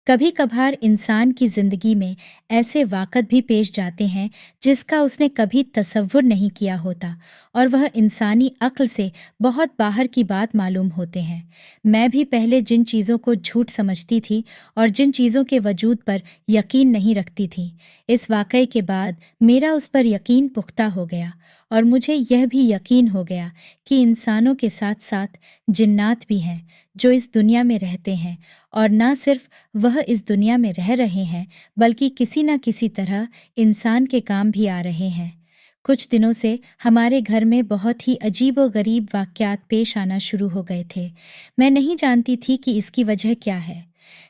कभी कभार इंसान की जिंदगी में ऐसे वाक़त भी पेश जाते हैं जिसका उसने कभी तसव्वुर नहीं किया होता और वह इंसानी अक्ल से बहुत बाहर की बात मालूम होते हैं। मैं भी पहले जिन चीज़ों को झूठ समझती थी और जिन चीज़ों के वजूद पर यकीन नहीं रखती थी, इस वाक़ये के बाद मेरा उस पर यकीन पुख्ता हो गया और मुझे यह भी यकीन हो गया कि इंसानों के साथ साथ जिन्नात भी हैं जो इस दुनिया में रहते हैं, और न सिर्फ वह इस दुनिया में रह रहे हैं बल्कि किसी न किसी तरह इंसान के काम भी आ रहे हैं। कुछ दिनों से हमारे घर में बहुत ही अजीबो गरीब वाक़यात पेश आना शुरू हो गए थे। मैं नहीं जानती थी कि इसकी वजह क्या है,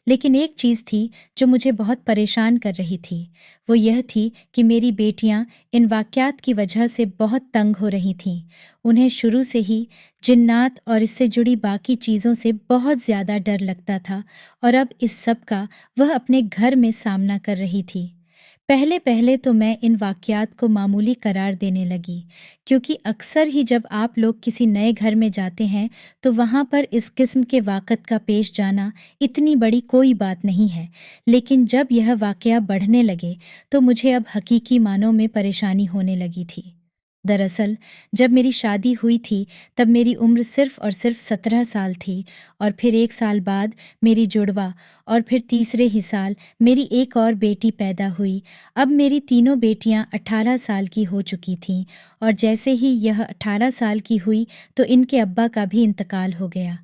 लेकिन एक चीज़ थी जो मुझे बहुत परेशान कर रही थी। वो यह थी कि मेरी बेटियां इन वाक़यात की वजह से बहुत तंग हो रही थीं। उन्हें शुरू से ही जिन्नात और इससे जुड़ी बाकी चीज़ों से बहुत ज़्यादा डर लगता था और अब इस सब का वह अपने घर में सामना कर रही थी। पहले पहले तो मैं इन वाक़यात को मामूली करार देने लगी, क्योंकि अक्सर ही जब आप लोग किसी नए घर में जाते हैं तो वहाँ पर इस किस्म के वाक़त का पेश जाना इतनी बड़ी कोई बात नहीं है। लेकिन जब यह वाक़या बढ़ने लगे तो मुझे अब हकीकी मानों में परेशानी होने लगी थी। दरअसल जब मेरी शादी हुई थी तब मेरी उम्र सिर्फ और सिर्फ 17 साल थी, और फिर 1 साल बाद मेरी जुड़वा, और फिर तीसरे ही साल मेरी एक और बेटी पैदा हुई। अब मेरी तीनों बेटियां 18 साल की हो चुकी थीं, और जैसे ही यह 18 साल की हुई तो इनके अब्बा का भी इंतकाल हो गया।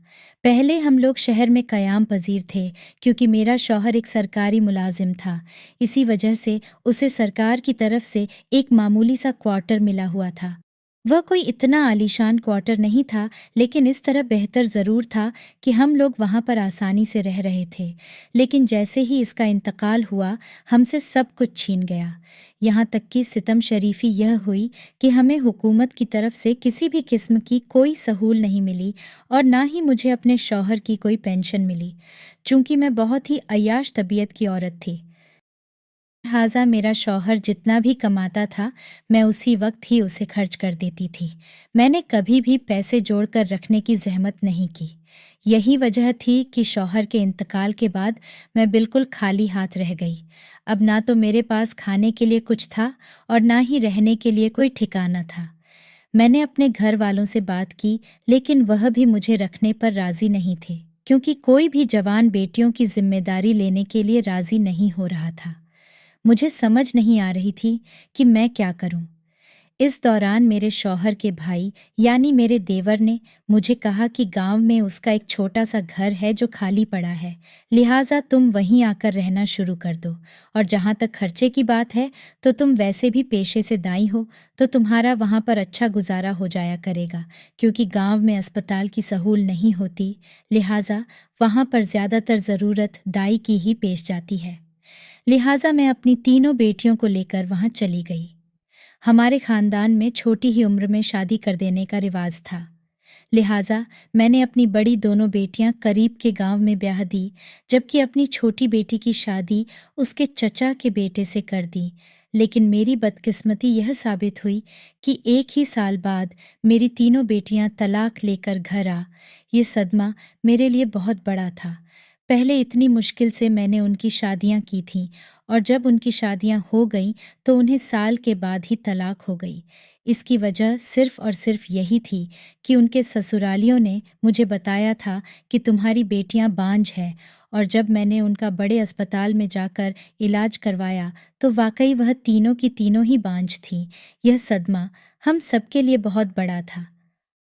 पहले हम लोग शहर में क़याम पज़ीर थे, क्योंकि मेरा शौहर एक सरकारी मुलाजिम था। इसी वजह से उसे सरकार की तरफ से एक मामूली सा क्वार्टर मिला हुआ था। वह कोई इतना आलीशान क्वार्टर नहीं था, लेकिन इस तरह बेहतर ज़रूर था कि हम लोग वहाँ पर आसानी से रह रहे थे। लेकिन जैसे ही इसका इंतकाल हुआ, हमसे सब कुछ छीन गया। यहाँ तक कि सितम शरीफी यह हुई कि हमें हुकूमत की तरफ से किसी भी किस्म की कोई सहूल नहीं मिली, और ना ही मुझे अपने शौहर की कोई पेंशन मिली। चूँकि मैं बहुत ही अय्याश तबीयत की औरत थी, लिहाजा मेरा शौहर जितना भी कमाता था, मैं उसी वक्त ही उसे खर्च कर देती थी। मैंने कभी भी पैसे जोड़कर रखने की ज़हमत नहीं की। यही वजह थी कि शौहर के इंतकाल के बाद मैं बिल्कुल खाली हाथ रह गई। अब ना तो मेरे पास खाने के लिए कुछ था और ना ही रहने के लिए कोई ठिकाना था। मैंने अपने घर वालों से बात की, लेकिन वह भी मुझे रखने पर राज़ी नहीं थे, क्योंकि कोई भी जवान बेटियों की ज़िम्मेदारी लेने के लिए राज़ी नहीं हो रहा था। मुझे समझ नहीं आ रही थी कि मैं क्या करूं। इस दौरान मेरे शौहर के भाई यानी मेरे देवर ने मुझे कहा कि गांव में उसका एक छोटा सा घर है जो खाली पड़ा है, लिहाजा तुम वहीं आकर रहना शुरू कर दो। और जहां तक खर्चे की बात है, तो तुम वैसे भी पेशे से दाई हो, तो तुम्हारा वहां पर अच्छा गुजारा हो जाया करेगा, क्योंकि गांव में अस्पताल की सहूल नहीं होती, लिहाजा वहां पर ज़्यादातर ज़रूरत दाई की ही पेश जाती है। लिहाजा मैं अपनी तीनों बेटियों को लेकर वहां चली गई। हमारे खानदान में छोटी ही उम्र में शादी कर देने का रिवाज था, लिहाजा मैंने अपनी बड़ी दोनों बेटियां करीब के गांव में ब्याह दी, जबकि अपनी छोटी बेटी की शादी उसके चचा के बेटे से कर दी। लेकिन मेरी बदकिस्मती यह साबित हुई कि एक ही साल बाद मेरी तीनों बेटियां तलाक लेकर घर आ। ये सदमा मेरे लिए बहुत बड़ा था। पहले इतनी मुश्किल से मैंने उनकी शादियां की थीं, और जब उनकी शादियां हो गईं तो उन्हें साल के बाद ही तलाक हो गई। इसकी वजह सिर्फ और सिर्फ यही थी कि उनके ससुरालियों ने मुझे बताया था कि तुम्हारी बेटियां बांझ हैं, और जब मैंने उनका बड़े अस्पताल में जाकर इलाज करवाया तो वाकई वह तीनों की तीनों ही बांझ थीं। यह सदमा हम सबके लिए बहुत बड़ा था।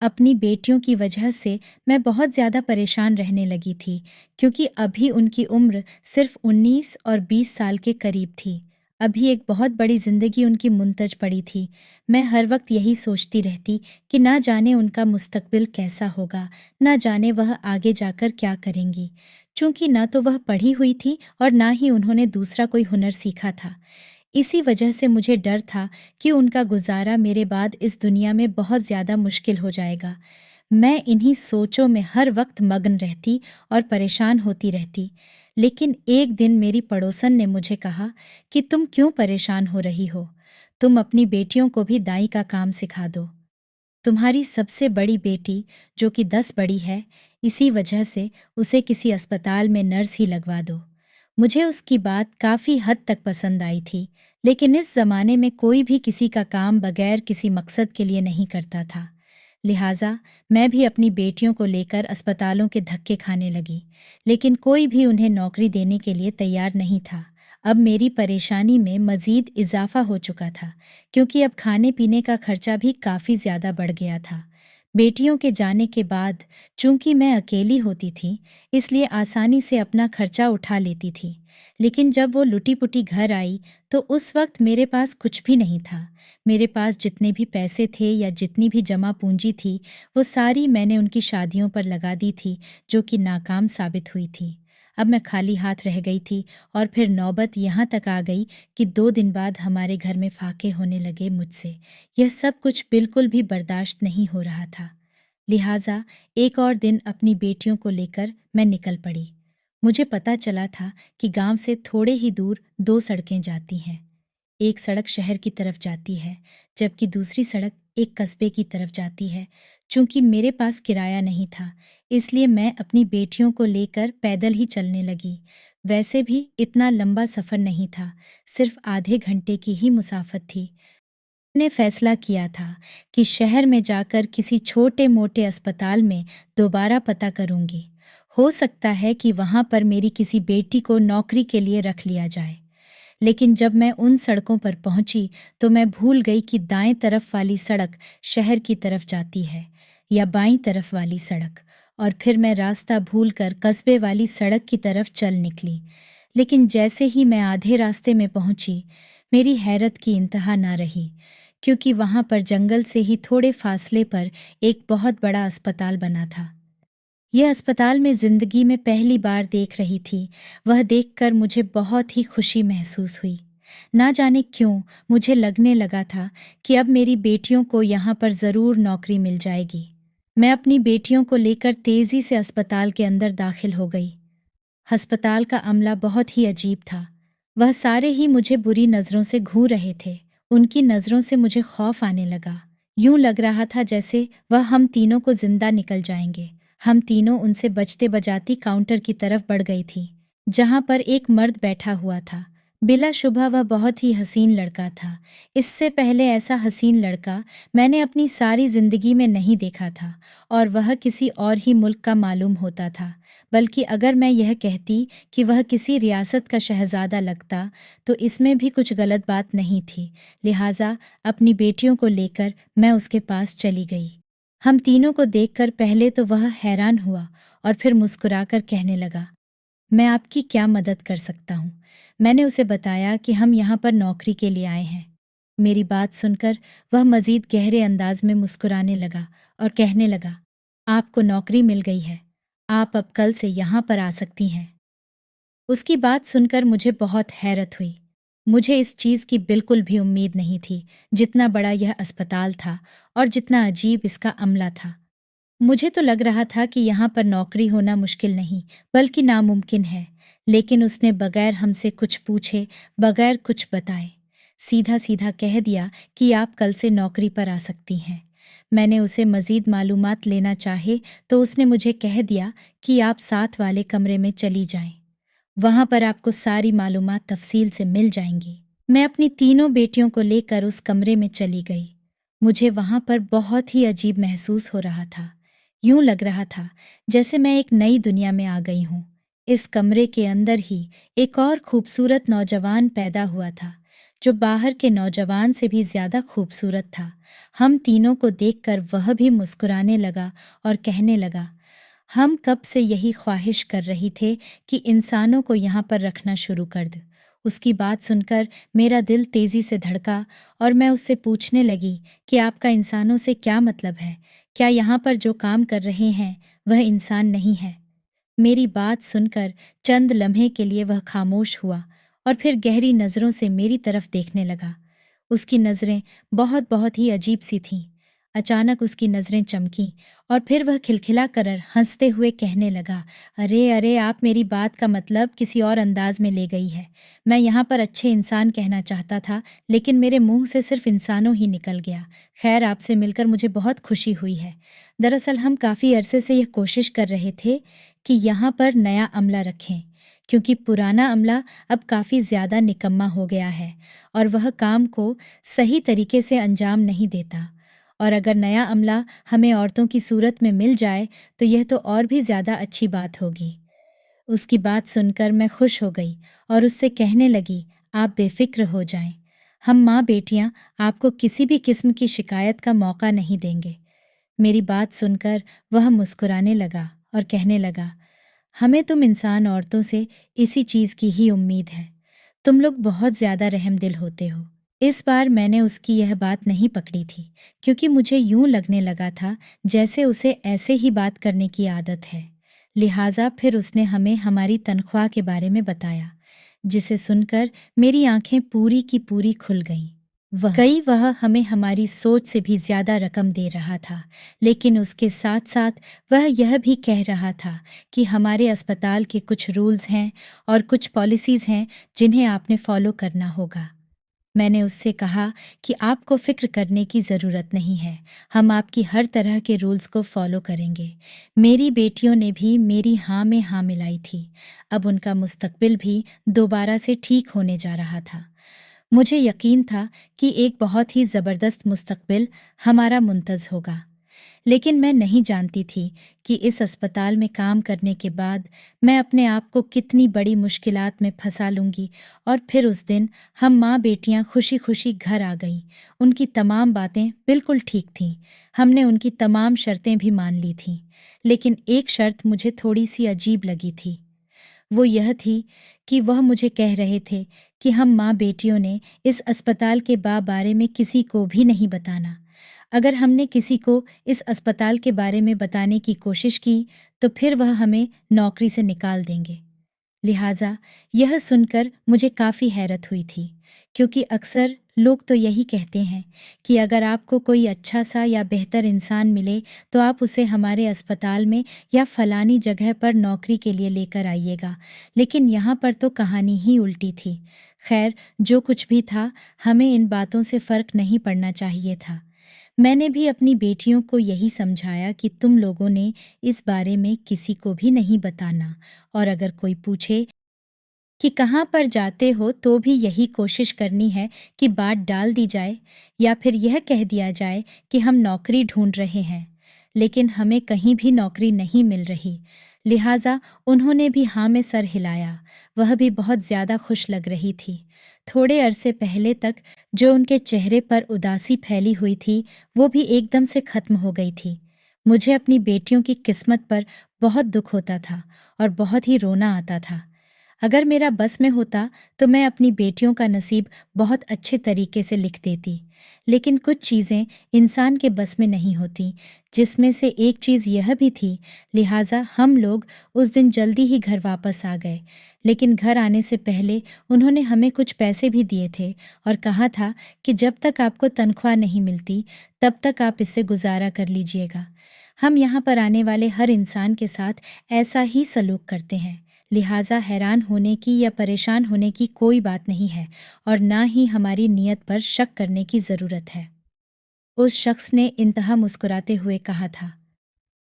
अपनी बेटियों की वजह से मैं बहुत ज़्यादा परेशान रहने लगी थी, क्योंकि अभी उनकी उम्र सिर्फ 19 और 20 साल के करीब थी। अभी एक बहुत बड़ी ज़िंदगी उनकी मुंतज पड़ी थी। मैं हर वक्त यही सोचती रहती कि ना जाने उनका मुस्तकबिल कैसा होगा, ना जाने वह आगे जाकर क्या करेंगी। चूंकि ना तो वह पढ़ी हुई थी और ना ही उन्होंने दूसरा कोई हुनर सीखा था। इसी वजह से मुझे डर था कि उनका गुजारा मेरे बाद इस दुनिया में बहुत ज़्यादा मुश्किल हो जाएगा। मैं इन्हीं सोचों में हर वक्त मग्न रहती और परेशान होती रहती। लेकिन एक दिन मेरी पड़ोसन ने मुझे कहा कि तुम क्यों परेशान हो रही हो? तुम अपनी बेटियों को भी दाई का काम सिखा दो। तुम्हारी सबसे बड़ी बेटी, जो कि 10 बड़ी है, इसी वजह से उसे किसी अस्पताल में नर्स ही लगवा दो। मुझे उसकी बात काफ़ी हद तक पसंद आई थी, लेकिन इस ज़माने में कोई भी किसी का काम बगैर किसी मकसद के लिए नहीं करता था। लिहाजा मैं भी अपनी बेटियों को लेकर अस्पतालों के धक्के खाने लगी, लेकिन कोई भी उन्हें नौकरी देने के लिए तैयार नहीं था। अब मेरी परेशानी में मज़ीद इजाफ़ा हो चुका था, क्योंकि अब खाने-पीने का खर्चा भी काफ़ी ज़्यादा बढ़ गया था। बेटियों के जाने के बाद चूंकि मैं अकेली होती थी, इसलिए आसानी से अपना खर्चा उठा लेती थी। लेकिन जब वो लुटी-पुटी घर आई, तो उस वक्त मेरे पास कुछ भी नहीं था। मेरे पास जितने भी पैसे थे या जितनी भी जमा पूंजी थी, वो सारी मैंने उनकी शादियों पर लगा दी थी, जो कि नाकाम साबित हुई थी। अब मैं खाली हाथ रह गई थी और फिर नौबत यहाँ तक आ गई कि 2 दिन बाद हमारे घर में फाके होने लगे मुझसे। यह सब कुछ बिल्कुल भी बर्दाश्त नहीं हो रहा था। लिहाजा एक और दिन अपनी बेटियों को लेकर मैं निकल पड़ी। मुझे पता चला था कि गांव से थोड़े ही दूर 2 सड़कें जाती हैं। एक सड़क शहर की तरफ जाती है, जबकि दूसरी सड़क एक कस्बे की तरफ जाती है। चूंकि मेरे पास किराया नहीं था, इसलिए मैं अपनी बेटियों को लेकर पैदल ही चलने लगी। वैसे भी इतना लंबा सफ़र नहीं था, सिर्फ आधे घंटे की ही मुसाफत थी। ने फैसला किया था कि शहर में जाकर किसी छोटे-मोटे अस्पताल में दोबारा पता करूंगी। हो सकता है कि वहां पर मेरी किसी बेटी को नौकरी के लिए रख लिया जाए। लेकिन जब मैं उन सड़कों पर पहुंची, तो मैं भूल गई कि दाएं तरफ वाली सड़क शहर की तरफ जाती है या बाईं तरफ वाली सड़क, और फिर मैं रास्ता भूलकर कस्बे वाली सड़क की तरफ चल निकली। लेकिन जैसे ही मैं आधे रास्ते में पहुंची, मेरी हैरत की इंतहा ना रही, क्योंकि वहां पर जंगल से ही थोड़े फासले पर एक बहुत बड़ा अस्पताल बना था। यह अस्पताल मैं जिंदगी में पहली बार देख रही थी। वह देखकर मुझे बहुत ही खुशी महसूस हुई। ना जाने क्यों मुझे लगने लगा था कि अब मेरी बेटियों को यहाँ पर ज़रूर नौकरी मिल जाएगी। मैं अपनी बेटियों को लेकर तेज़ी से अस्पताल के अंदर दाखिल हो गई। अस्पताल का अमला बहुत ही अजीब था। वह सारे ही मुझे बुरी नज़रों से घूर रहे थे। उनकी नज़रों से मुझे खौफ आने लगा। यूं लग रहा था जैसे वह हम तीनों को जिंदा निकल जाएंगे। हम तीनों उनसे बचते बजाती काउंटर की तरफ बढ़ गई थी, जहां पर एक मर्द बैठा हुआ था। बिलाशुबह वह बहुत ही हसीन लड़का था। इससे पहले ऐसा हसीन लड़का मैंने अपनी सारी जिंदगी में नहीं देखा था, और वह किसी और ही मुल्क का मालूम होता था। बल्कि अगर मैं यह कहती कि वह किसी रियासत का शहजादा लगता, तो इसमें भी कुछ गलत बात नहीं थी। लिहाजा अपनी बेटियों को लेकर मैं उसके पास चली गई। हम तीनों को देखकर पहले तो वह हैरान हुआ और फिर मुस्कुराकर कहने लगा, मैं आपकी क्या मदद कर सकता हूँ? मैंने उसे बताया कि हम यहाँ पर नौकरी के लिए आए हैं। मेरी बात सुनकर वह मजीद गहरे अंदाज में मुस्कुराने लगा और कहने लगा, आपको नौकरी मिल गई है। आप अब कल से यहाँ पर आ सकती हैं। उसकी बात सुनकर मुझे बहुत हैरत हुई। मुझे इस चीज़ की बिल्कुल भी उम्मीद नहीं थी, जितना बड़ा यह अस्पताल था और जितना अजीब इसका अमला था। मुझे तो लग रहा था कि यहाँ पर नौकरी होना मुश्किल नहीं, बल्कि नामुमकिन है। लेकिन उसने बगैर हमसे कुछ पूछे, बगैर कुछ बताए, सीधा सीधा कह दिया कि आप कल से नौकरी पर आ सकती हैं। मैंने उसे मज़ीद मालूमात लेना चाहे तो उसने मुझे कह दिया कि आप साथ वाले कमरे में चली जाएं। वहां पर आपको सारी मालूमात तफसील से मिल जाएंगी। मैं अपनी तीनों बेटियों को लेकर उस कमरे में चली गई। मुझे वहां पर बहुत ही अजीब महसूस हो रहा था। यूं लग रहा था जैसे मैं एक नई दुनिया में आ गई हूं। इस कमरे के अंदर ही एक और खूबसूरत नौजवान पैदा हुआ था, जो बाहर के नौजवान से भी ज्यादा खूबसूरत था। हम तीनों को देखकर वह भी मुस्कुराने लगा और कहने लगा, हम कब से यही ख्वाहिश कर रही थे कि इंसानों को यहाँ पर रखना शुरू कर दे। उसकी बात सुनकर मेरा दिल तेजी से धड़का और मैं उससे पूछने लगी कि आपका इंसानों से क्या मतलब है? क्या यहाँ पर जो काम कर रहे हैं वह इंसान नहीं है? मेरी बात सुनकर चंद लम्हे के लिए वह खामोश हुआ और फिर गहरी नज़रों से मेरी तरफ देखने लगा। उसकी नज़रें बहुत बहुत ही अजीब सी थीं। अचानक उसकी नज़रें चमकीं और फिर वह खिलखिला कर हंसते हुए कहने लगा, अरे अरे, आप मेरी बात का मतलब किसी और अंदाज में ले गई है। मैं यहाँ पर अच्छे इंसान कहना चाहता था, लेकिन मेरे मुंह से सिर्फ इंसानों ही निकल गया। खैर, आपसे मिलकर मुझे बहुत खुशी हुई है। दरअसल हम काफ़ी अरसे से यह कोशिश कर रहे थे कि यहाँ पर नया अमला रखें, क्योंकि पुराना अमला अब काफ़ी ज़्यादा निकम्मा हो गया है और वह काम को सही तरीके से अंजाम नहीं देता। और अगर नया अमला हमें औरतों की सूरत में मिल जाए तो यह तो और भी ज़्यादा अच्छी बात होगी। उसकी बात सुनकर मैं खुश हो गई और उससे कहने लगी, आप बेफिक्र हो जाएं। हम माँ बेटियां आपको किसी भी किस्म की शिकायत का मौका नहीं देंगे। मेरी बात सुनकर वह मुस्कुराने लगा और कहने लगा, हमें तुम इंसान औरतों से इसी चीज़ की ही उम्मीद है। तुम लोग बहुत ज़्यादा रहमदिल होते हो। इस बार मैंने उसकी यह बात नहीं पकड़ी थी, क्योंकि मुझे यूं लगने लगा था जैसे उसे ऐसे ही बात करने की आदत है। लिहाजा फिर उसने हमें हमारी तनख्वाह के बारे में बताया, जिसे सुनकर मेरी आंखें पूरी की पूरी खुल गईं। वह हमें हमारी सोच से भी ज्यादा रकम दे रहा था, लेकिन उसके साथ साथ वह यह भी कह रहा था कि हमारे अस्पताल के कुछ रूल्स हैं और कुछ पॉलिसीज हैं जिन्हें आपने फॉलो करना होगा। मैंने उससे कहा कि आपको फ़िक्र करने की ज़रूरत नहीं है, हम आपकी हर तरह के रूल्स को फ़ॉलो करेंगे। मेरी बेटियों ने भी मेरी हाँ में हाँ मिलाई थी। अब उनका मुस्तकबिल भी दोबारा से ठीक होने जा रहा था। मुझे यकीन था कि एक बहुत ही ज़बरदस्त मुस्तकबिल हमारा मुंतज़ होगा। लेकिन मैं नहीं जानती थी कि इस अस्पताल में काम करने के बाद मैं अपने आप को कितनी बड़ी मुश्किलात में फंसा लूँगी। और फिर उस दिन हम माँ बेटियाँ खुशी खुशी घर आ गईं। उनकी तमाम बातें बिल्कुल ठीक थीं। हमने उनकी तमाम शर्तें भी मान ली थीं। लेकिन एक शर्त मुझे थोड़ी सी अजीब लगी थी। वो यह थी कि वह मुझे कह रहे थे कि हम माँ बेटियों ने इस अस्पताल के बारे में किसी को भी नहीं बताना। अगर हमने किसी को इस अस्पताल के बारे में बताने की कोशिश की तो फिर वह हमें नौकरी से निकाल देंगे। लिहाजा यह सुनकर मुझे काफ़ी हैरत हुई थी, क्योंकि अक्सर लोग तो यही कहते हैं कि अगर आपको कोई अच्छा सा या बेहतर इंसान मिले तो आप उसे हमारे अस्पताल में या फलानी जगह पर नौकरी के लिए लेकर आइएगा। लेकिन यहाँ पर तो कहानी ही उल्टी थी। खैर, जो कुछ भी था, हमें इन बातों से फ़र्क नहीं पड़ना चाहिए था। मैंने भी अपनी बेटियों को यही समझाया कि तुम लोगों ने इस बारे में किसी को भी नहीं बताना, और अगर कोई पूछे कि कहाँ पर जाते हो तो भी यही कोशिश करनी है कि बात डाल दी जाए या फिर यह कह दिया जाए कि हम नौकरी ढूंढ रहे हैं, लेकिन हमें कहीं भी नौकरी नहीं मिल रही। लिहाजा उन्होंने भी हाँ में सर हिलाया। वह भी बहुत ज़्यादा खुश लग रही थी। थोड़े अरसे पहले तक जो उनके चेहरे पर उदासी फैली हुई थी वो भी एकदम से खत्म हो गई थी। मुझे अपनी बेटियों की किस्मत पर बहुत दुख होता था और बहुत ही रोना आता था। अगर मेरा बस में होता तो मैं अपनी बेटियों का नसीब बहुत अच्छे तरीके से लिख देती। लेकिन कुछ चीज़ें इंसान के बस में नहीं होती, जिसमें से एक चीज़ यह भी थी। लिहाजा हम लोग उस दिन जल्दी ही घर वापस आ गए। लेकिन घर आने से पहले उन्होंने हमें कुछ पैसे भी दिए थे और कहा था कि जब तक आपको तनख्वाह नहीं मिलती तब तक आप इससे गुजारा कर लीजिएगा। हम यहाँ पर आने वाले हर इंसान के साथ ऐसा ही सलूक करते हैं। लिहाजा हैरान होने की या परेशान होने की कोई बात नहीं है और ना ही हमारी नीयत पर शक करने की ज़रूरत है। उस शख्स ने इंतहा मुस्कुराते हुए कहा था।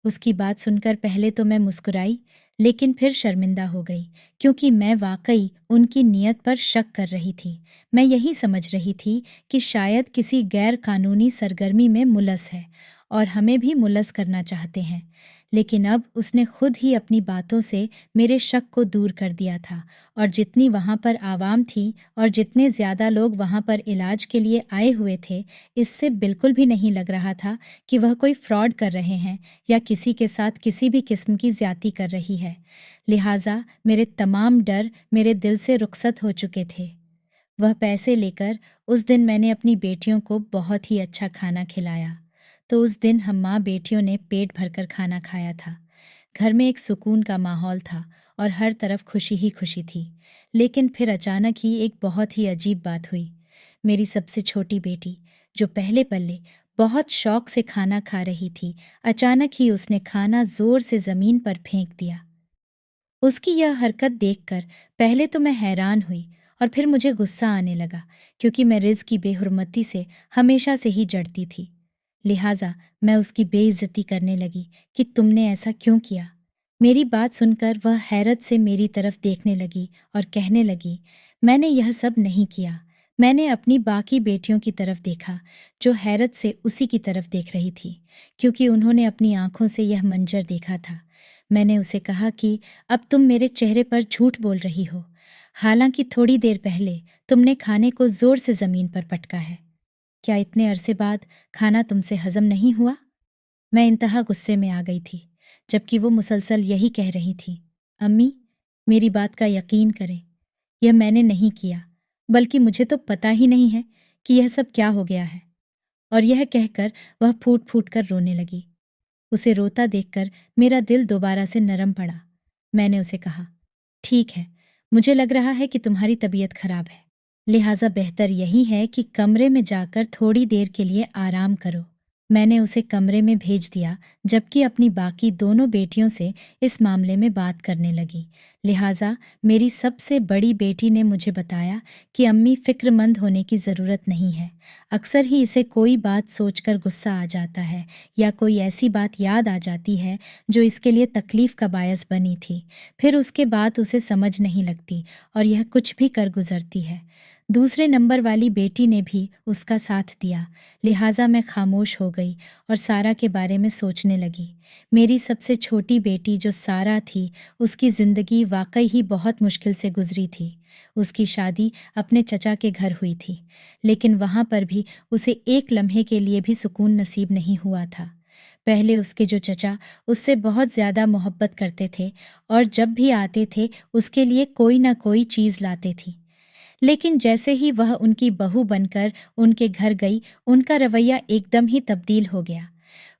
उसकी बात सुनकर पहले तो मैं मुस्कुराई, लेकिन फिर शर्मिंदा हो गई, क्योंकि मैं वाकई उनकी नीयत पर शक कर रही थी। मैं यही समझ रही थी कि शायद किसी गैर कानूनी सरगर्मी में मुलस है और हमें भी मुलस करना चाहते हैं। लेकिन अब उसने खुद ही अपनी बातों से मेरे शक को दूर कर दिया था, और जितनी वहाँ पर आवाम थी और जितने ज़्यादा लोग वहाँ पर इलाज के लिए आए हुए थे, इससे बिल्कुल भी नहीं लग रहा था कि वह कोई फ्रॉड कर रहे हैं या किसी के साथ किसी भी किस्म की ज्यादती कर रही है। लिहाजा मेरे तमाम डर मेरे दिल से रुखसत हो चुके थे। वह पैसे लेकर उस दिन मैंने अपनी बेटियों को बहुत ही अच्छा खाना खिलाया। तो उस दिन हम माँ बेटियों ने पेट भरकर खाना खाया था। घर में एक सुकून का माहौल था और हर तरफ खुशी ही खुशी थी। लेकिन फिर अचानक ही एक बहुत ही अजीब बात हुई। मेरी सबसे छोटी बेटी, जो पहले पल्ले बहुत शौक से खाना खा रही थी, अचानक ही उसने खाना जोर से जमीन पर फेंक दिया। उसकी यह हरकत देखकर पहले तो मैं हैरान हुई और फिर मुझे गुस्सा आने लगा, क्योंकि मैं रिज़्क की बेहुरमती से हमेशा से ही जड़ती थी। लिहाजा मैं उसकी बेइज्जती करने लगी कि तुमने ऐसा क्यों किया। मेरी बात सुनकर वह हैरत से मेरी तरफ देखने लगी और कहने लगी, मैंने यह सब नहीं किया। मैंने अपनी बाकी बेटियों की तरफ देखा, जो हैरत से उसी की तरफ देख रही थी, क्योंकि उन्होंने अपनी आंखों से यह मंजर देखा था। मैंने उसे कहा कि अब तुम मेरे चेहरे पर झूठ बोल रही हो। हालांकि थोड़ी देर पहले तुमने खाने को जोर से जमीन पर पटका है। क्या इतने अरसे बाद खाना तुमसे हजम नहीं हुआ? मैं इंतहा गुस्से में आ गई थी, जबकि वो मुसलसल यही कह रही थी, अम्मी, मेरी बात का यकीन करें, यह मैंने नहीं किया, बल्कि मुझे तो पता ही नहीं है कि यह सब क्या हो गया है। और यह कहकर वह फूट फूट कर रोने लगी। उसे रोता देखकर मेरा दिल दोबारा से नरम पड़ा। मैंने उसे कहा, ठीक है, मुझे लग रहा है कि तुम्हारी तबीयत खराब है, लिहाजा बेहतर यही है कि कमरे में जाकर थोड़ी देर के लिए आराम करो। मैंने उसे कमरे में भेज दिया, जबकि अपनी बाकी दोनों बेटियों से इस मामले में बात करने लगी। लिहाजा मेरी सबसे बड़ी बेटी ने मुझे बताया कि अम्मी फिक्रमंद होने की ज़रूरत नहीं है। अक्सर ही इसे कोई बात सोचकर गुस्सा आ जाता है या कोई ऐसी बात याद आ जाती है जो इसके लिए तकलीफ का बायस बनी थी। फिर उसके बाद उसे समझ नहीं लगती और यह कुछ भी कर गुजरती है। दूसरे नंबर वाली बेटी ने भी उसका साथ दिया, लिहाजा मैं खामोश हो गई और सारा के बारे में सोचने लगी। मेरी सबसे छोटी बेटी जो सारा थी, उसकी ज़िंदगी वाकई ही बहुत मुश्किल से गुजरी थी। उसकी शादी अपने चचा के घर हुई थी, लेकिन वहाँ पर भी उसे एक लम्हे के लिए भी सुकून नसीब नहीं हुआ था। पहले उसके जो चचा उससे बहुत ज़्यादा मोहब्बत करते थे और जब भी आते थे उसके लिए कोई ना कोई चीज़ लाते थी। लेकिन जैसे ही वह उनकी बहू बनकर उनके घर गई, उनका रवैया एकदम ही तब्दील हो गया।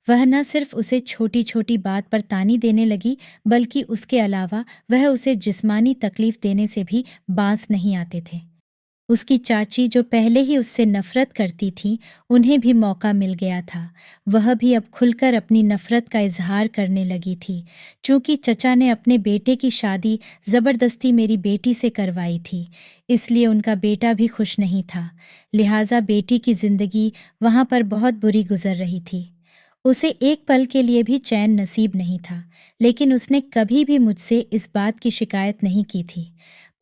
वह न सिर्फ उसे छोटी-छोटी बात पर तानी देने लगी, बल्कि उसके अलावा वह उसे जिस्मानी तकलीफ देने से भी बाज नहीं आते थे। उसकी चाची जो पहले ही उससे नफरत करती थी, उन्हें भी मौका मिल गया था। वह भी अब खुलकर अपनी नफरत का इजहार करने लगी थी। चूंकि चचा ने अपने बेटे की शादी ज़बरदस्ती मेरी बेटी से करवाई थी, इसलिए उनका बेटा भी खुश नहीं था। लिहाजा बेटी की ज़िंदगी वहाँ पर बहुत बुरी गुजर रही थी। उसे एक पल के लिए भी चैन नसीब नहीं था, लेकिन उसने कभी भी मुझसे इस बात की शिकायत नहीं की थी।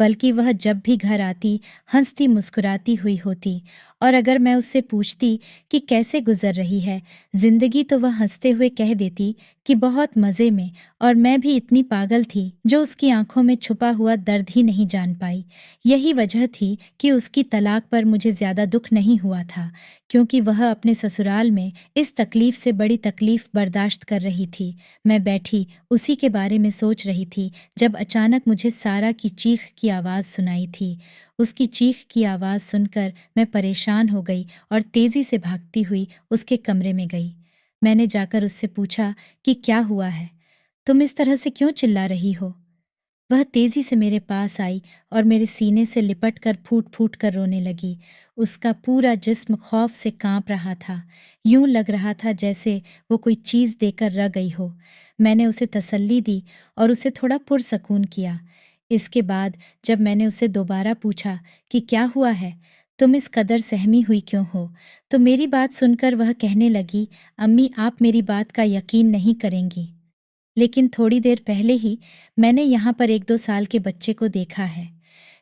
बल्कि वह जब भी घर आती, हंसती मुस्कुराती हुई होती, और अगर मैं उससे पूछती कि कैसे गुजर रही है जिंदगी, तो वह हंसते हुए कह देती कि बहुत मज़े में, और मैं भी इतनी पागल थी जो उसकी आंखों में छुपा हुआ दर्द ही नहीं जान पाई। यही वजह थी कि उसकी तलाक पर मुझे ज़्यादा दुख नहीं हुआ था, क्योंकि वह अपने ससुराल में इस तकलीफ से बड़ी तकलीफ बर्दाश्त कर रही थी। मैं बैठी उसी के बारे में सोच रही थी जब अचानक मुझे सारा की चीख की आवाज़ सुनाई थी। उसकी चीख की आवाज़ सुनकर मैं परेशान हो गई और तेज़ी से भागती हुई उसके कमरे में गई। मैंने जाकर उससे पूछा कि क्या हुआ है? तुम इस तरह से क्यों चिल्ला रही हो? वह तेजी से मेरे पास आई और मेरे सीने से लिपट कर फूट फूट कर रोने लगी। उसका पूरा जिस्म खौफ से कांप रहा था। यूं लग रहा था जैसे वो कोई चीज़ देकर रह गई हो। मैंने उसे तसल्ली दी और उसे थोड़ा पुरसकून किया। इसके बाद जब मैंने उसे दोबारा पूछा कि क्या हुआ है, तुम इस कदर सहमी हुई क्यों हो, तो मेरी बात सुनकर वह कहने लगी, अम्मी, आप मेरी बात का यकीन नहीं करेंगी, लेकिन थोड़ी देर पहले ही मैंने यहाँ पर 1-2 साल के बच्चे को देखा है।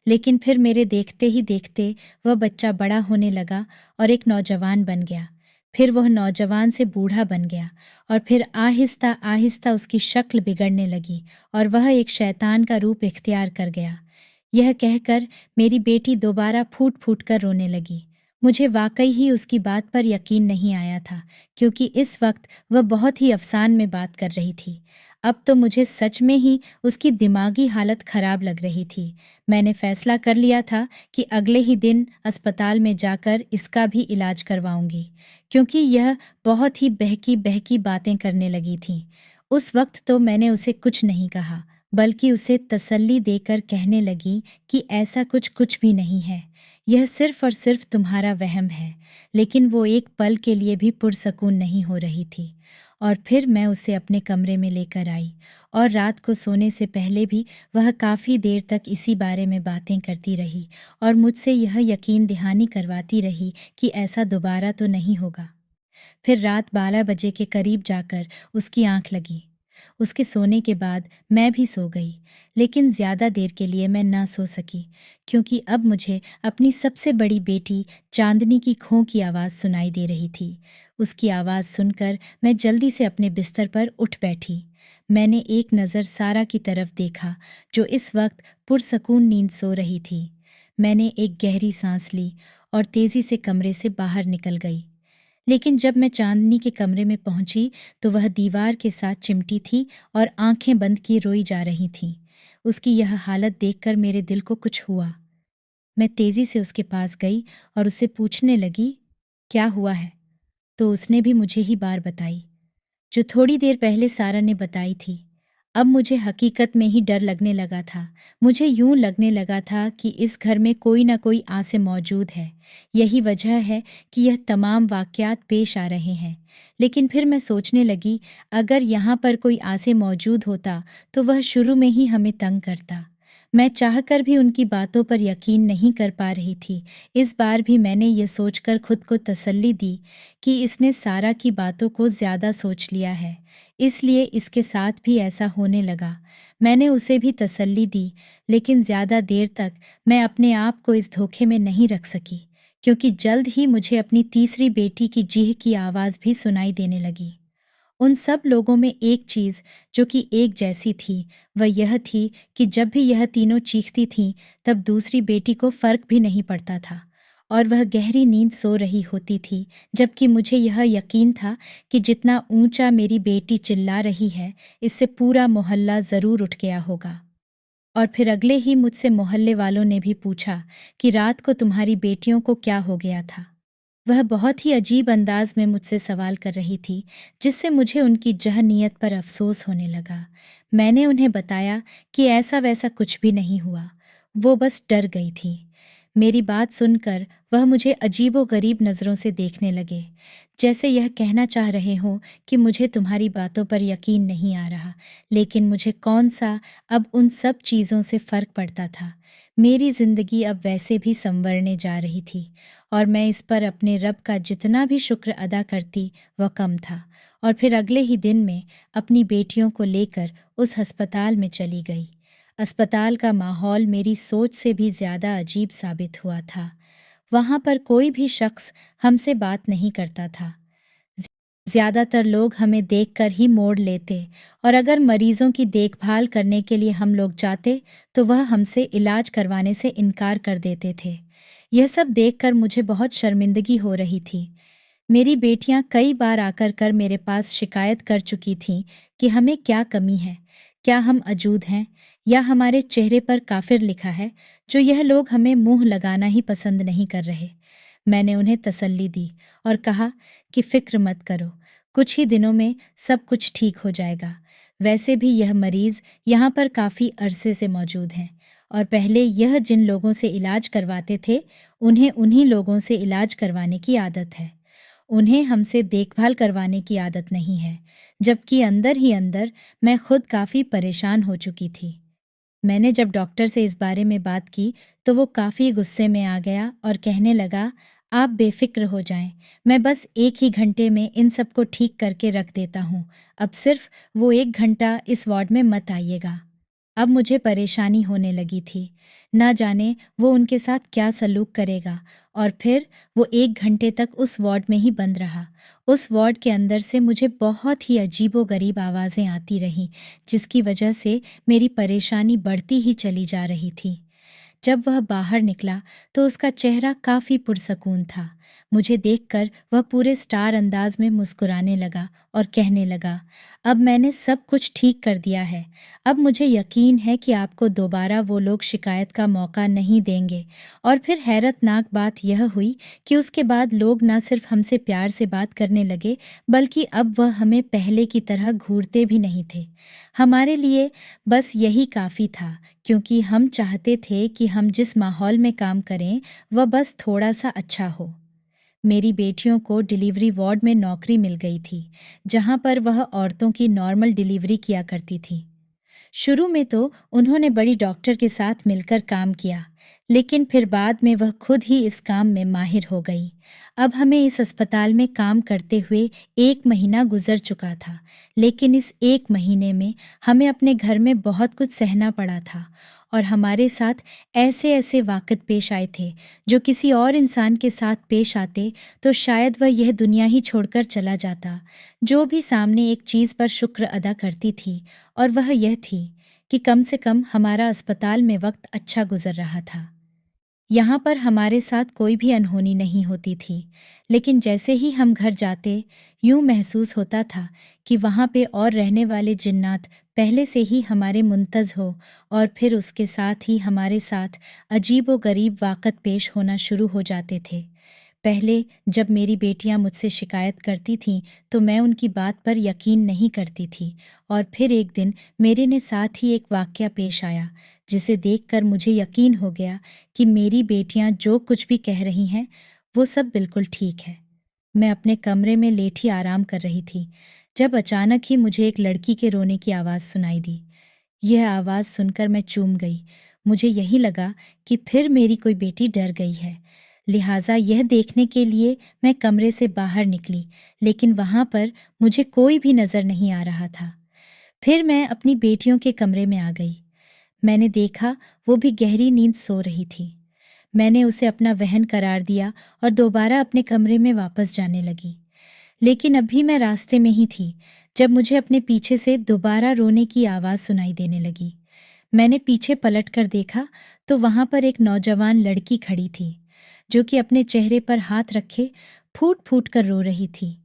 लेकिन फिर मेरे देखते ही देखते वह बच्चा बड़ा होने लगा और एक नौजवान बन गया। फिर वह नौजवान से बूढ़ा बन गया और फिर आहिस्ता आहिस्ता उसकी शक्ल बिगड़ने लगी और वह एक शैतान का रूप इख्तियार कर गया। यह कहकर मेरी बेटी दोबारा फूट फूट कर रोने लगी। मुझे वाकई ही उसकी बात पर यकीन नहीं आया था, क्योंकि इस वक्त वह बहुत ही अफसान में बात कर रही थी। अब तो मुझे सच में ही उसकी दिमागी हालत खराब लग रही थी। मैंने फैसला कर लिया था कि अगले ही दिन अस्पताल में जाकर इसका भी इलाज करवाऊंगी, क्योंकि यह बहुत ही बहकी बहकी बातें करने लगी थी। उस वक्त तो मैंने उसे कुछ नहीं कहा, बल्कि उसे तसल्ली देकर कहने लगी कि ऐसा कुछ कुछ भी नहीं है, यह सिर्फ और सिर्फ तुम्हारा वहम है। लेकिन वो एक पल के लिए भी पुरसकून नहीं हो रही थी। और फिर मैं उसे अपने कमरे में लेकर आई और रात को सोने से पहले भी वह काफ़ी देर तक इसी बारे में बातें करती रही और मुझसे यह यकीन दहानी करवाती रही कि ऐसा दोबारा तो नहीं होगा। फिर रात 12 बजे के करीब जाकर उसकी आंख लगी। उसके सोने के बाद मैं भी सो गई, लेकिन ज़्यादा देर के लिए मैं ना सो सकी, क्योंकि अब मुझे अपनी सबसे बड़ी बेटी चांदनी की खों की आवाज़ सुनाई दे रही थी। उसकी आवाज़ सुनकर मैं जल्दी से अपने बिस्तर पर उठ बैठी। मैंने एक नज़र सारा की तरफ देखा, जो इस वक्त पुरसकून नींद सो रही थी। मैंने एक गहरी सांस ली और तेज़ी से कमरे से बाहर निकल गई। लेकिन जब मैं चांदनी के कमरे में पहुंची तो वह दीवार के साथ चिमटी थी और आंखें बंद किए रोई जा रही थी। उसकी यह हालत देखकर मेरे दिल को कुछ हुआ। मैं तेजी से उसके पास गई और उससे पूछने लगी, क्या हुआ है? तो उसने भी मुझे ही बात बताई, जो थोड़ी देर पहले सारा ने बताई थी। अब मुझे हकीकत में ही डर लगने लगा था। मुझे यूं लगने लगा था कि इस घर में कोई ना कोई आसे मौजूद है। यही वजह है कि यह तमाम वाक़यात पेश आ रहे हैं। लेकिन फिर मैं सोचने लगी, अगर यहाँ पर कोई आसे मौजूद होता तो वह शुरू में ही हमें तंग करता। मैं चाहकर भी उनकी बातों पर यकीन नहीं कर पा रही थी। इस बार भी मैंने ये सोचकर खुद को तसल्ली दी कि इसने सारा की बातों को ज़्यादा सोच लिया है, इसलिए इसके साथ भी ऐसा होने लगा। मैंने उसे भी तसल्ली दी, लेकिन ज़्यादा देर तक मैं अपने आप को इस धोखे में नहीं रख सकी, क्योंकि जल्द ही मुझे अपनी तीसरी बेटी की चीख की आवाज़ भी सुनाई देने लगी। उन सब लोगों में एक चीज़ जो कि एक जैसी थी, वह यह थी कि जब भी यह तीनों चीखती थीं, तब दूसरी बेटी को फ़र्क भी नहीं पड़ता था और वह गहरी नींद सो रही होती थी, जबकि मुझे यह यकीन था कि जितना ऊंचा मेरी बेटी चिल्ला रही है, इससे पूरा मोहल्ला ज़रूर उठ गया होगा। और फिर अगले ही मुझसे मोहल्ले वालों ने भी पूछा कि रात को तुम्हारी बेटियों को क्या हो गया था। वह बहुत ही अजीब अंदाज में मुझसे सवाल कर रही थी, जिससे मुझे उनकी जहनीयत पर अफसोस होने लगा। मैंने उन्हें बताया कि ऐसा वैसा कुछ भी नहीं हुआ, वो बस डर गई थी। मेरी बात सुनकर वह मुझे अजीबो-गरीब नज़रों से देखने लगे, जैसे यह कहना चाह रहे हों कि मुझे तुम्हारी बातों पर यकीन नहीं आ रहा, लेकिन मुझे कौन सा अब उन सब चीज़ों से फ़र्क पड़ता था। मेरी ज़िंदगी अब वैसे भी संवरने जा रही थी और मैं इस पर अपने रब का जितना भी शुक्र अदा करती वह कम था। और फिर अगले ही दिन में अपनी बेटियों को लेकर उस अस्पताल में चली गई। अस्पताल का माहौल मेरी सोच से भी ज़्यादा अजीब साबित हुआ था। वहाँ पर कोई भी शख्स हमसे बात नहीं करता था। ज़्यादातर लोग हमें देखकर ही मोड़ लेते और अगर मरीजों की देखभाल करने के लिए हम लोग जाते तो वह हमसे इलाज करवाने से इनकार कर देते थे। यह सब देखकर मुझे बहुत शर्मिंदगी हो रही थी। मेरी बेटियां कई बार आकर कर मेरे पास शिकायत कर चुकी थीं कि हमें क्या कमी है, क्या हम अजूद हैं या हमारे चेहरे पर काफिर लिखा है, जो यह लोग हमें मुंह लगाना ही पसंद नहीं कर रहे। मैंने उन्हें तसल्ली दी और कहा कि फिक्र मत करो, कुछ ही दिनों में सब कुछ ठीक हो जाएगा। वैसे भी यह मरीज यहाँ पर काफ़ी अरसे से मौजूद हैं और पहले यह जिन लोगों से इलाज करवाते थे, उन्हें उन्हीं लोगों से इलाज करवाने की आदत है। उन्हें हमसे देखभाल करवाने की आदत नहीं है, जबकि अंदर ही अंदर मैं खुद काफ़ी परेशान हो चुकी थी। मैंने जब डॉक्टर से इस बारे में बात की तो वो काफ़ी गुस्से में आ गया और कहने लगा, आप बेफिक्र हो जाएं, मैं बस 1 ही घंटे में इन सबको ठीक करके रख देता हूँ। अब सिर्फ वो 1 घंटा इस वार्ड में मत आइएगा। अब मुझे परेशानी होने लगी थी। ना जाने वो उनके साथ क्या सलूक करेगा और फिर वो 1 घंटे तक उस वार्ड में ही बंद रहा। उस वार्ड के अंदर से मुझे बहुत ही अजीबो-गरीब आवाज़ें आती रहीं, जिसकी वजह से मेरी परेशानी बढ़ती ही चली जा रही थी। जब वह बाहर निकला तो उसका चेहरा काफ़ी पुरसकून था। मुझे देखकर वह पूरे स्टार अंदाज में मुस्कुराने लगा और कहने लगा, अब मैंने सब कुछ ठीक कर दिया है। अब मुझे यकीन है कि आपको दोबारा वो लोग शिकायत का मौका नहीं देंगे। और फिर हैरतनाक बात यह हुई कि उसके बाद लोग न सिर्फ हमसे प्यार से बात करने लगे, बल्कि अब वह हमें पहले की तरह घूरते भी नहीं थे। हमारे लिए बस यही काफ़ी था, क्योंकि हम चाहते थे कि हम जिस माहौल में काम करें वह बस थोड़ा सा अच्छा हो। मेरी बेटियों को डिलीवरी वार्ड में नौकरी मिल गई थी, जहां पर वह औरतों की नॉर्मल डिलीवरी किया करती थी। शुरू में तो उन्होंने बड़ी डॉक्टर के साथ मिलकर काम किया, लेकिन फिर बाद में वह खुद ही इस काम में माहिर हो गई। अब हमें इस अस्पताल में काम करते हुए 1 महीना गुजर चुका था, लेकिन इस 1 महीने में हमें अपने घर में बहुत कुछ सहना पड़ा था और हमारे साथ ऐसे ऐसे वाक़ित पेश आए थे, जो किसी और इंसान के साथ पेश आते तो शायद वह यह दुनिया ही छोड़कर चला जाता। जो भी सामने एक चीज़ पर शुक्र अदा करती थी, और वह यह थी कि कम से कम हमारा अस्पताल में वक़्त अच्छा गुज़र रहा था। यहाँ पर हमारे साथ कोई भी अनहोनी नहीं होती थी, लेकिन जैसे ही हम घर जाते, यूँ महसूस होता था कि वहाँ पे और रहने वाले जिन्नात पहले से ही हमारे मुंतज़ हो, और फिर उसके साथ ही हमारे साथ अजीबो-गरीब वाक़त पेश होना शुरू हो जाते थे। पहले जब मेरी बेटियां मुझसे शिकायत करती थीं, तो मैं उनकी बात पर यकीन नहीं करती थी, और फिर एक दिन मेरे ने साथ ही एक वाक़या पेश आया, जिसे देखकर मुझे यकीन हो गया कि मेरी बेटियां जो कुछ भी कह रही हैं, वो सब बिल्कुल ठीक है। मैं अपने कमरे में लेटी आराम कर रही थी, जब अचानक ही मुझे एक लड़की के रोने की आवाज़ सुनाई दी। यह आवाज़ सुनकर मैं चूम गई। मुझे यही लगा कि फिर मेरी कोई बेटी डर गई है। लिहाजा यह देखने के लिए मैं कमरे से बाहर निकली, लेकिन वहाँ पर मुझे कोई भी नज़र नहीं आ रहा था। फिर मैं अपनी बेटियों के कमरे में आ गई। मैंने देखा वो भी गहरी नींद सो रही थी। मैंने उसे अपना वहन करार दिया और दोबारा अपने कमरे में वापस जाने लगी। लेकिन अभी मैं रास्ते में ही थी, जब मुझे अपने पीछे से दोबारा रोने की आवाज़ सुनाई देने लगी। मैंने पीछे पलटकर देखा तो वहाँ पर एक नौजवान लड़की खड़ी थी, जो कि अपने चेहरे पर हाथ रखे फूट फूट कर रो रही थी।